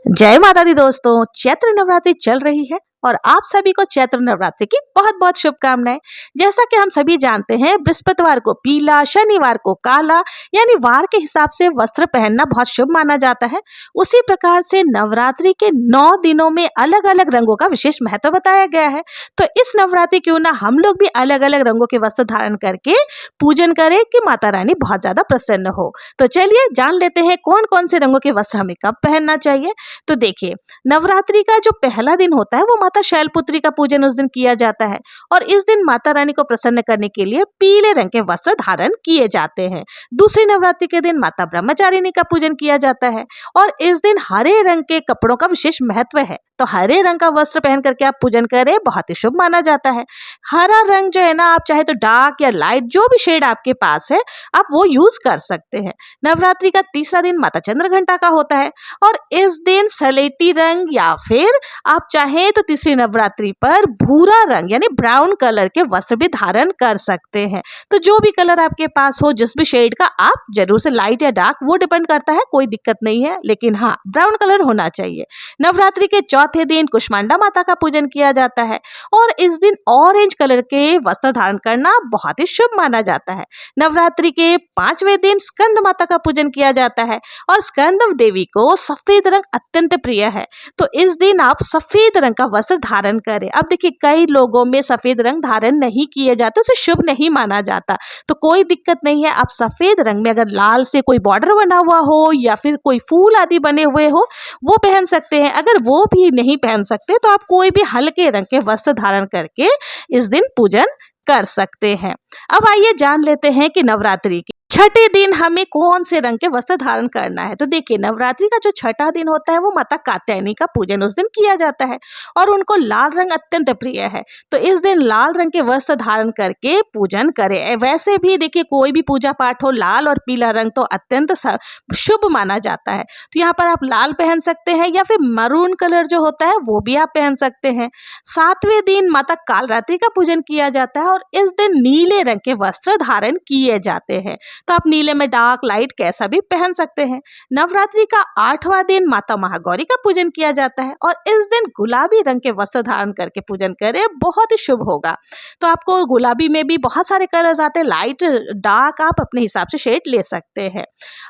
जय माता दी दोस्तों, चैत्र नवरात्रि चल रही है और आप सभी को चैत्र नवरात्रि की बहुत बहुत शुभकामनाएं। जैसा कि हम सभी जानते हैं, बृहस्पतिवार को पीला, शनिवार को काला, यानी वार के हिसाब से वस्त्र पहनना बहुत शुभ माना जाता है। उसी प्रकार से नवरात्रि के 9 दिनों में अलग अलग रंगों का विशेष महत्व बताया गया है। तो इस नवरात्रि क्यों ना हम लोग भी अलग अलग रंगों के वस्त्र धारण करके पूजन करें कि माता रानी बहुत ज्यादा प्रसन्न हो। तो चलिए जान लेते हैं कौन कौन से रंगों के वस्त्र हमें कब पहनना चाहिए। तो देखिए, नवरात्रि का जो पहला दिन होता है वो माता शैलपुत्री का पूजन उस दिन किया जाता है और इस दिन माता रानी को प्रसन्न करने के लिए पीले रंग के वस्त्र धारण किए जाते हैं। दूसरी नवरात्रि के दिन माता ब्रह्मचारिणी का पूजन किया जाता है और इस दिन हरे रंग के कपड़ों का विशेष महत्व है। तो हरे रंग का वस्त्र पहन करके आप पूजन करें, बहुत ही शुभ माना जाता है। हरा रंग जो है ना, आप चाहे तो डार्क या लाइट जो भी शेड आपके पास है आप वो यूज कर सकते हैं। नवरात्रि का तीसरा दिन माता चंद्रघंटा का होता है और इस दिन सलेटी रंग या फिर आप चाहें तो तीसरी नवरात्रि पर भूरा रंग यानी ब्राउन कलर के वस्त्र भी धारण कर सकते हैं। तो जो भी कलर आपके पास हो, जिस भी शेड का, आप जरूर से लाइट या डार्क वो डिपेंड करता है, कोई दिक्कत नहीं है, लेकिन हाँ ब्राउन कलर होना चाहिए। नवरात्रि के चौथे दिन कुष्मांडा माता का पूजन किया जाता है और इस दिन ऑरेंज कलर के वस्त्र धारण करना बहुत ही शुभ माना जाता है। नवरात्रि के 5वें दिन स्कंद माता का पूजन किया जाता है और स्कंद देवी को सफेद रंग अत्यंत प्रिय है। तो इस दिन आप सफेद रंग का वस्त्र धारण करें। अब देखिए, कई लोगों में सफेद रंग धारण नहीं किए जाते, उसे शुभ नहीं माना जाता, तो कोई दिक्कत नहीं है। आप सफेद रंग में अगर लाल से कोई बॉर्डर बना हुआ हो या फिर कोई फूल आदि बने हुए हो वो पहन सकते हैं। अगर वो भी नहीं पहन सकते तो आप कोई भी हल्के रंग के वस्त्र धारण करके इस दिन पूजन कर सकते हैं। अब आइए जान लेते हैं कि नवरात्रि के छठे दिन हमें कौन से रंग के वस्त्र धारण करना है। तो देखिए, नवरात्रि का जो छठा दिन होता है वो माता कात्यायनी का पूजन उस दिन किया जाता है और उनको लाल रंग अत्यंत प्रिय है। तो इस दिन लाल रंग के वस्त्र धारण करके पूजन करें। वैसे भी देखिए, कोई भी पूजा पाठ हो, लाल और पीला रंग तो अत्यंत शुभ माना जाता है। तो यहाँ पर आप लाल पहन सकते हैं या फिर मरून कलर जो होता है वो भी आप पहन सकते हैं। 7वें दिन माता कालरात्रि का पूजन किया जाता है और इस दिन नीले रंग के वस्त्र धारण किए जाते हैं। तो आप नीले में डार्क लाइट कैसा भी पहन सकते हैं। नवरात्रि का 8वां दिन माता महागौरी का पूजन किया जाता है और इस दिन गुलाबी रंग के वस्त्र धारण करके पूजन करें, बहुत ही शुभ होगा। तो आपको गुलाबी में भी बहुत सारे कलर्स आते हैं, लाइट डार्क आप अपने हिसाब से शेड ले सकते हैं।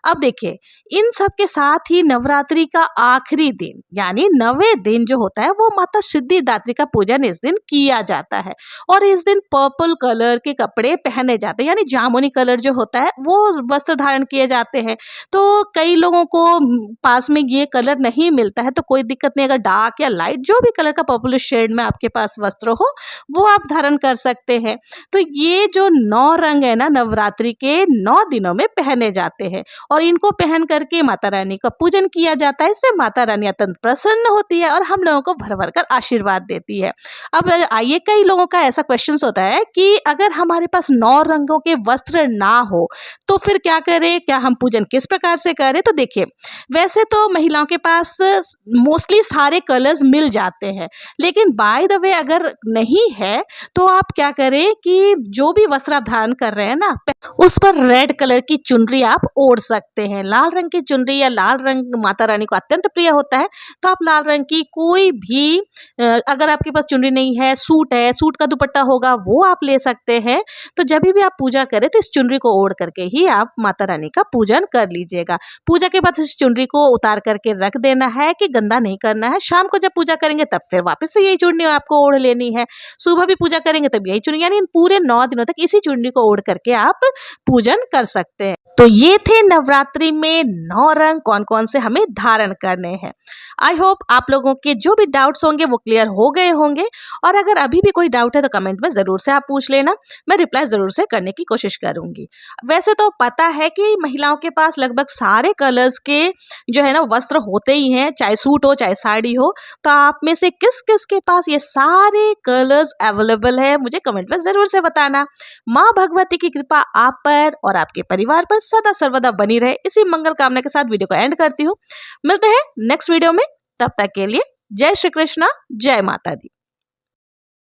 अब देखिए, इन सब के साथ ही नवरात्रि का आखिरी दिन यानी 9वें दिन जो होता है वो माता सिद्धिदात्री का पूजन इस दिन किया जाता है और इस दिन पर्पल कलर के कपड़े पहने जाते हैं, यानी जामुनी कलर जो होता है वो वस्त्र धारण किए जाते हैं। तो कई लोगों को पास में ये कलर नहीं मिलता है, तो कोई दिक्कत नहीं, अगर डार्क या लाइट जो भी कलर का पर्पल शेड में आपके पास वस्त्र हो वो आप धारण कर सकते हैं। तो ये जो 9 रंग है ना, नवरात्रि के 9 दिनों में पहने जाते हैं और इनको पहन करके माता रानी का पूजन किया जाता है। इससे माता रानी अत्यंत प्रसन्न होती है और हम लोगों को भर भर कर आशीर्वाद देती है। अब आइए, कई लोगों का ऐसा क्वेश्चन होता है कि अगर हमारे पास 9 रंगों के वस्त्र ना हो तो फिर क्या करें, क्या हम पूजन किस प्रकार से करें। तो देखिए, वैसे तो महिलाओं के पास मोस्टली सारे कलर्स मिल जाते हैं, लेकिन बाय द वे अगर नहीं है तो आप क्या करें कि जो भी वस्त्र आप धारण कर रहे हैं ना, उस पर रेड कलर की चुनरी आप ओढ़ सकते हैं। लाल रंग की चुनरी या लाल रंग माता रानी को अत्यंत प्रिय होता है, तो आप लाल रंग की कोई भी, अगर आपके पास चुनरी नहीं है, सूट है, सूट का दुपट्टा होगा वो आप ले सकते हैं। तो जब भी आप पूजा करें तो इस चुनरी को ओढ़ करके ही आप माता रानी का पूजन कर लीजिएगा। पूजा के बाद इस चुनरी को उतार करके रख देना है कि गंदा नहीं करना है। शाम को जब पूजा करेंगे तब फिर वापस से यही चुनरी आपको ओढ़ लेनी है। सुबह भी पूजा करेंगे तब यही चुनरी, यानी इन पूरे 9 दिनों तक इसी चुनरी को ओढ़ करके आप पूजन कर सकते हैं। तो ये थे नवरात्रि में 9 रंग कौन कौन से हमें धारण करने हैं। आई होप आप लोगों के जो भी डाउट्स होंगे वो क्लियर हो गए होंगे और अगर अभी भी कोई डाउट है तो कमेंट में जरूर से आप पूछ लेना, मैं रिप्लाई जरूर से करने की कोशिश करूंगी। वैसे तो पता है कि महिलाओं के पास लगभग सारे कलर्स के जो है ना वस्त्र होते ही हैं, चाहे सूट हो चाहे साड़ी हो। तो आप में से किस किस के पास ये सारे कलर्स अवेलेबल है मुझे कमेंट में जरूर से बताना। माँ भगवती की कृपा आप पर और आपके परिवार पर सदा सर्वदा बनी रहे, इसी मंगल कामना के साथ वीडियो को एंड करती हूँ। मिलते हैं नेक्स्ट वीडियो में, तब तक के लिए जय श्री कृष्णा, जय माता दी।